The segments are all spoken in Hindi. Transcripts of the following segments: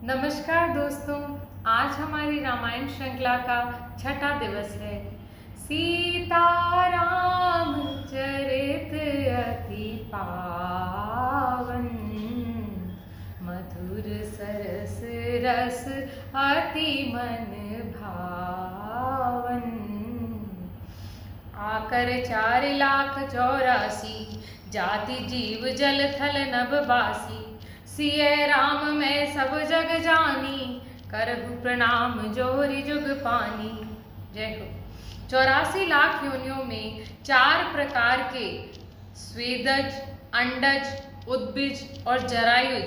नमस्कार दोस्तों, आज हमारी रामायण श्रृंखला का छठा दिवस है। सीताराम चरित अति पावन, मधुर सरस रस अति मन भावन। आकर 4,84,000 जाति जीव जल थल नभ बासी। सिय राम मैं सब जग जानी, करहु प्रणाम जोहरि जुग पानी। जय हो। 84 लाख योनियों में 4 प्रकार के स्वेदज, अंडज, उद्भिज और जरायुज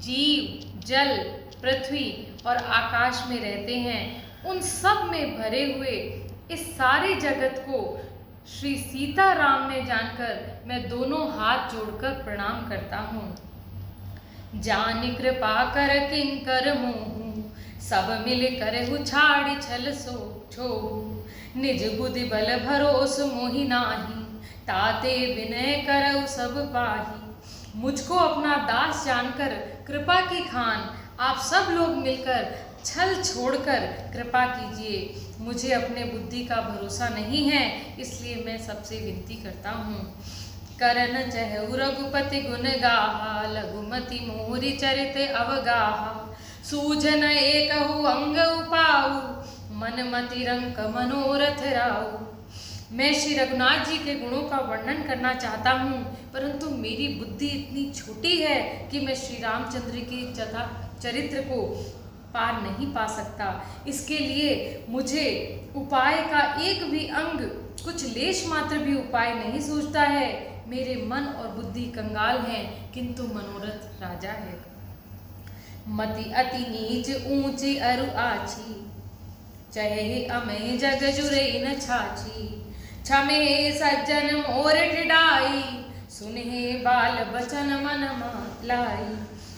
जीव जल, पृथ्वी और आकाश में रहते हैं। उन सब में भरे हुए इस सारे जगत को श्री सीताराम ने जानकर मैं दोनों हाथ जोड़कर प्रणाम करता हूँ। जानि कृपा कर किंकर मोहु, सब मिल करहु छाड़ि छल सो छोहु। निज बुद्धि बल भरोस मोहि नाही, ताते विनय करहु सब पाही। मुझको अपना दास जानकर कृपा की खान आप सब लोग मिलकर छल छोड़कर कृपा कीजिए। मुझे अपने बुद्धि का भरोसा नहीं है, इसलिए मैं सबसे विनती करता हूँ। करन चहु रघुपति गुण गाहा, लघुमति मोहरि चरित अवगाहा। सूझन एकहु अंग उपाऊ, मन मति रंक मनोरथ राऊ। मैं श्री रघुनाथ जी के गुणों का वर्णन करना चाहता हूँ, परंतु मेरी बुद्धि इतनी छोटी है कि मैं श्री रामचंद्र के चरित्र को पार नहीं पा सकता। इसके लिए मुझे उपाय का एक भी अंग, कुछ लेश मात्र भी उपाय नहीं सूझता है। मेरे मन और बुद्धि कंगाल हैं, किंतु मनोरथ राजा है। मति अति नीच ऊंची अरु आछी, चहे अमे जग जुरे न छाछी। छमे सज्जन मोर टिडाई, सुने बाल बचन मन लाई।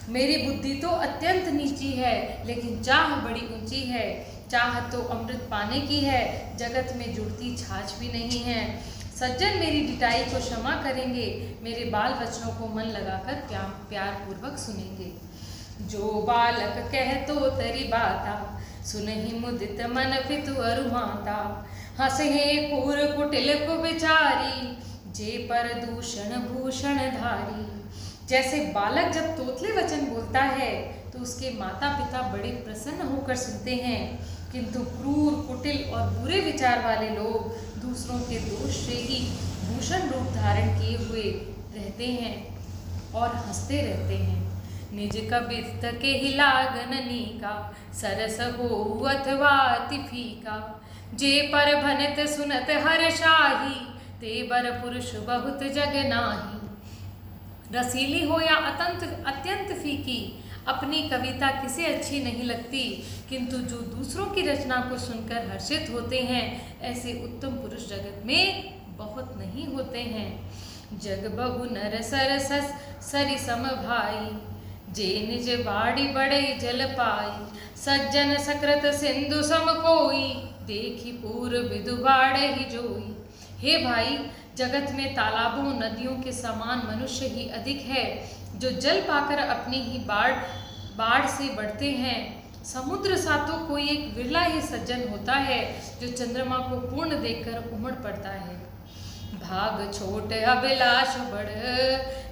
मेरी बुद्धि तो अत्यंत नीची है, लेकिन चाह बड़ी ऊंची है। चाह तो अमृत पाने की है, जगत में जुड़ती छाछ भी नहीं है। सज्जन मेरी डिटाई को क्षमा करेंगे, मेरे बाल वचनों को मन लगाकर प्यार पूर्वक सुनेंगे। जो बालक कह तो तरी बाता, सुनहि मुदित मन पितु अरु माता। हंसहे पूर कुटिल को बिचारी, जे पर दूषण भूषण धारी। जैसे बालक जब तोतले वचन बोलता है तो उसके माता पिता बड़े प्रसन्न होकर सुनते हैं, किंतु क्रूर, कुटिल और बुरे विचार वाले लोग दूसरों के दोष से ही भूषण रूप धारण किए हुए रहते हैं और हंसते रहते हैं। निज कबित के ही लागन नीका, सरस हो अथवा अति फीका। जे पर भनत सुनत हर शाही, ते बर पुरुष बहुत जग नाही। रसीली हो या अत्यंत फीकी, अपनी कविता किसे अच्छी नहीं लगती, किंतु जो दूसरों की रचना को सुनकर हर्षित होते हैं, ऐसे उत्तम पुरुष जगत में बहुत नहीं होते हैं। जग बहु नर सरस सरि सम भाई, जे निज बाड़ी बड़े जल पाई। सज्जन सकृत सिंधु सम कोई, देखी पूर विदु बाड़े ही जोई। हे भाई, जगत में तालाबों नदियों के समान मनुष्य ही अधिक है, जो जल पाकर अपनी ही बाढ़ से बढ़ते हैं। समुद्र सा तो कोई एक विरला ही सज्जन होता है, जो चंद्रमा को पूर्ण देखकर उमड़ पड़ता है। भाग छोट अभिलाष बढ़,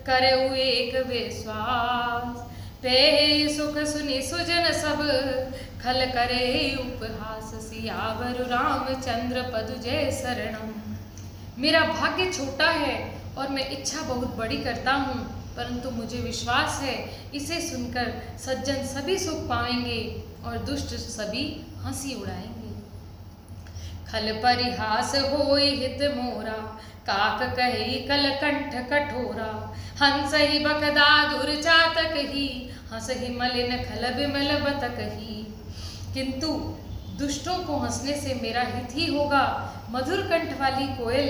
करे एक विश्वास। पे सुख सुनि सुजन सब, खल करे उपहास। सियावर रामचंद्र पदु जय शरणम। मेरा भाग्य छोटा है और मैं इच्छा बहुत बड़ी करता हूँ, परंतु मुझे विश्वास है इसे सुनकर सज्जन सभी सुख पाएंगे और दुष्ट सभी हंसी उड़ाएंगे। खल परिहास होई हित मोरा, काक कही कल कंठ कठोरा। हंस ही बकदा दुर्चातक ही, हंस ही मलिन खल बिमल बतक ही। किंतु दुष्टों को हंसने से मेरा हित ही होगा। मधुर कंठ वाली कोयल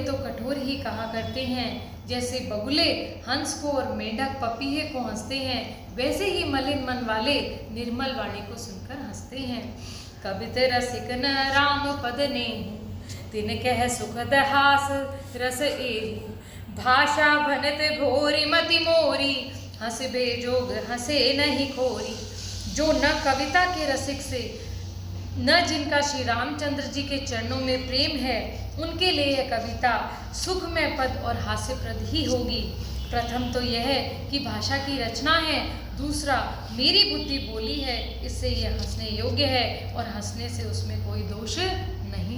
तो कठोर ही कहा करते हैं। जैसे बगुले हंस को और मेंढक पपीहे को हंसते हैं, वैसे ही मलिन मन वाले निर्मल वाणी को सुनकर हंसते हैं। कबित रसिक न राम पद नेहु, तिन कह सुखद हास रस एहु। भाषा भनत भोरी मति मोरी, हंस बेजोग हंसे नहीं खोरी। जो न कविता के रसिक से, न जिनका श्री रामचंद्र जी के चरणों में प्रेम है, उनके लिए यह कविता सुखमय पद और हास्यप्रद ही होगी। प्रथम तो यह कि भाषा की रचना है, दूसरा मेरी बुद्धि बोली है, इससे यह हंसने योग्य है और हंसने से उसमें कोई दोष नहीं।